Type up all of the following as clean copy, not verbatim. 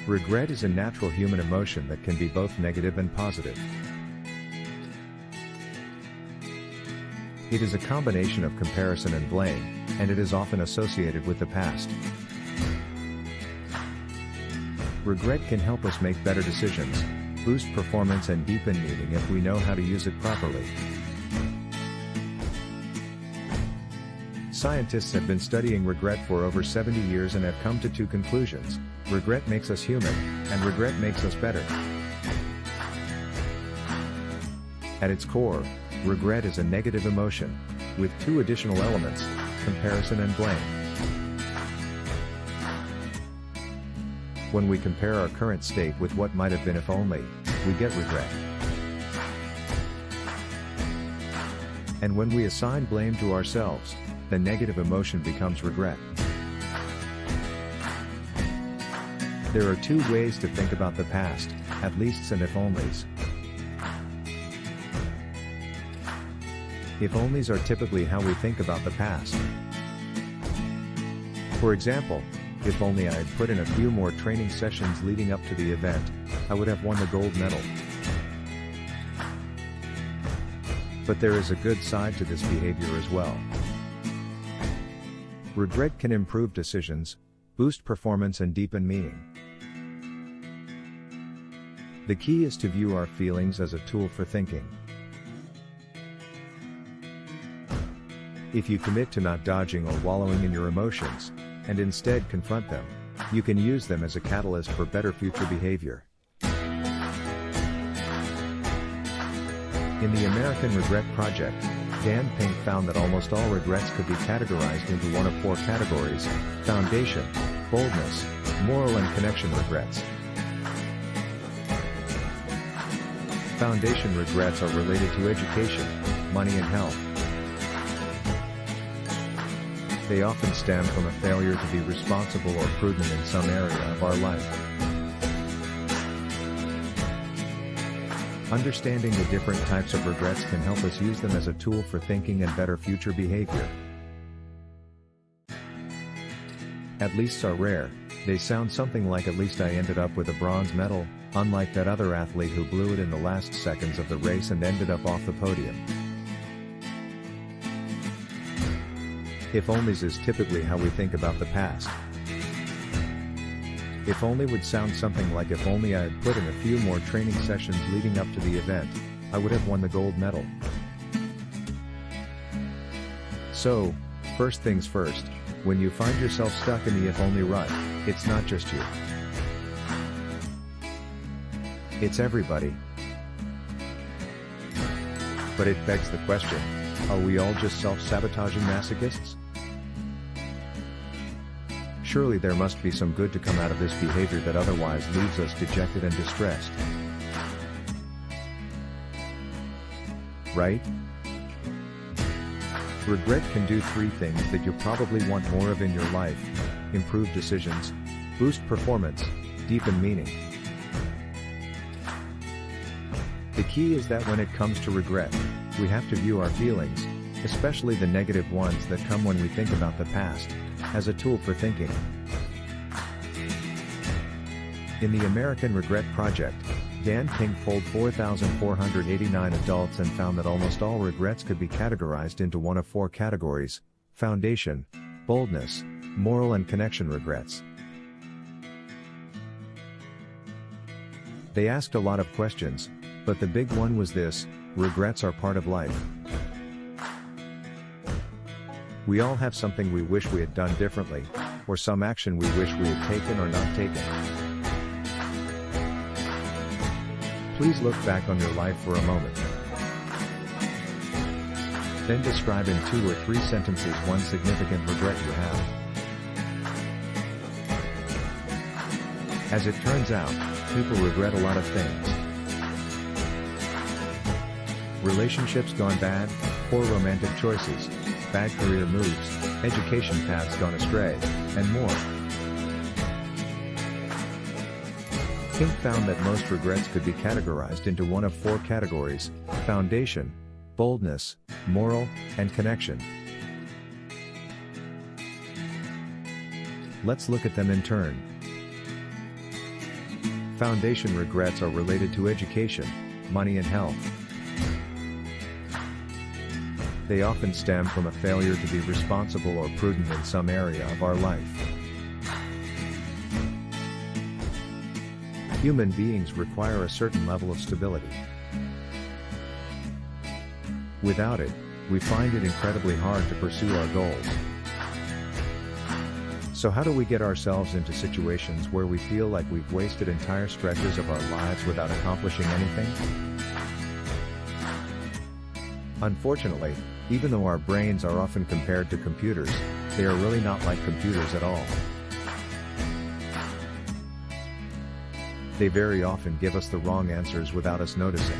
Regret is a natural human emotion that can be both negative and positive. It is a combination of comparison and blame, and it is often associated with the past. Regret can help us make better decisions, boost performance and deepen meaning if we know how to use it properly. Scientists have been studying regret for over 70 years and have come to two conclusions: regret makes us human, and regret makes us better. At its core, regret is a negative emotion, with two additional elements: comparison and blame. When we compare our current state with what might have been if only, we get regret. And when we assign blame to ourselves, the negative emotion becomes regret. There are two ways to think about the past: at leasts and if-onlys. If-onlys are typically how we think about the past. For example, if only I had put in a few more training sessions leading up to the event, I would have won the gold medal. But there is a good side to this behavior as well. Regret can improve decisions, boost performance and deepen meaning. The key is to view our feelings as a tool for thinking. If you commit to not dodging or wallowing in your emotions, and instead confront them, you can use them as a catalyst for better future behavior. In the American Regret Project, Dan Pink found that almost all regrets could be categorized into one of four categories: foundation, boldness, moral and connection regrets. Foundation regrets are related to education, money and health. They often stem from a failure to be responsible or prudent in some area of our life. Understanding the different types of regrets can help us use them as a tool for thinking and better future behavior. At leasts are rare. They sound something like "at least I ended up with a bronze medal," unlike that other athlete who blew it in the last seconds of the race and ended up off the podium. If-onlys is typically how we think about the past. If only would sound something like "if only I had put in a few more training sessions leading up to the event, I would have won the gold medal." So, first things first, when you find yourself stuck in the if-only rut, it's not just you. It's everybody. But it begs the question, are we all just self-sabotaging masochists? Surely there must be some good to come out of this behavior that otherwise leaves us dejected and distressed. Right? Regret can do three things that you probably want more of in your life: improve decisions, boost performance, deepen meaning. The key is that when it comes to regret, we have to view our feelings, especially the negative ones that come when we think about the past, as a tool for thinking. In the American Regret Project, Dan Pink polled 4,489 adults and found that almost all regrets could be categorized into one of four categories: foundation, boldness, moral and connection regrets. They asked a lot of questions, but the big one was this: regrets are part of life. We all have something we wish we had done differently, or some action we wish we had taken or not taken. Please look back on your life for a moment. Then describe in 2 or 3 sentences one significant regret you have. As it turns out, people regret a lot of things. Relationships gone bad, poor romantic choices, bad career moves, education paths gone astray, and more. Pink found that most regrets could be categorized into one of 4 categories: foundation, boldness, moral, and connection. Let's look at them in turn. Foundation regrets are related to education, money and health. They often stem from a failure to be responsible or prudent in some area of our life. Human beings require a certain level of stability. Without it, we find it incredibly hard to pursue our goals. So how do we get ourselves into situations where we feel like we've wasted entire stretches of our lives without accomplishing anything? Unfortunately, even though our brains are often compared to computers, they are really not like computers at all. They very often give us the wrong answers without us noticing.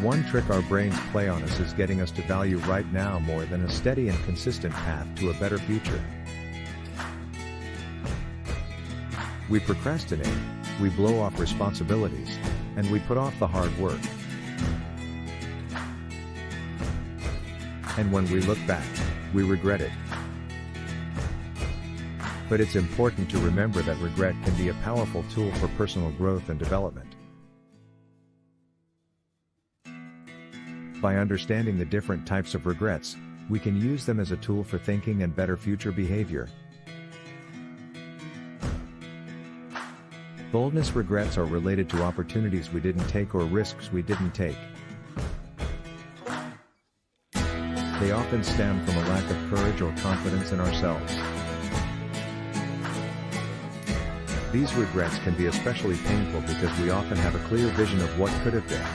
One trick our brains play on us is getting us to value right now more than a steady and consistent path to a better future. We procrastinate, we blow off responsibilities, and we put off the hard work. And when we look back, we regret it. But it's important to remember that regret can be a powerful tool for personal growth and development. By understanding the different types of regrets, we can use them as a tool for thinking and better future behavior. Boldness regrets are related to opportunities we didn't take or risks we didn't take. They often stem from a lack of courage or confidence in ourselves. These regrets can be especially painful because we often have a clear vision of what could have been.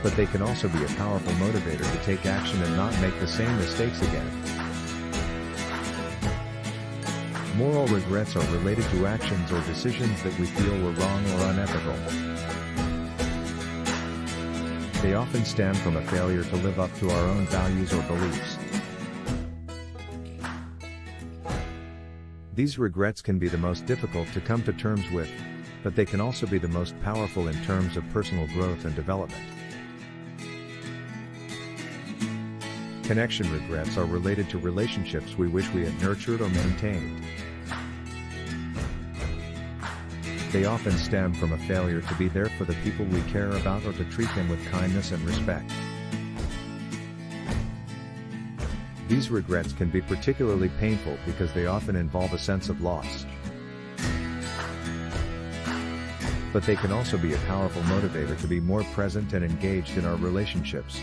But they can also be a powerful motivator to take action and not make the same mistakes again. Moral regrets are related to actions or decisions that we feel were wrong or unethical. They often stem from a failure to live up to our own values or beliefs. These regrets can be the most difficult to come to terms with, but they can also be the most powerful in terms of personal growth and development. Connection regrets are related to relationships we wish we had nurtured or maintained. They often stem from a failure to be there for the people we care about or to treat them with kindness and respect. These regrets can be particularly painful because they often involve a sense of loss. But they can also be a powerful motivator to be more present and engaged in our relationships.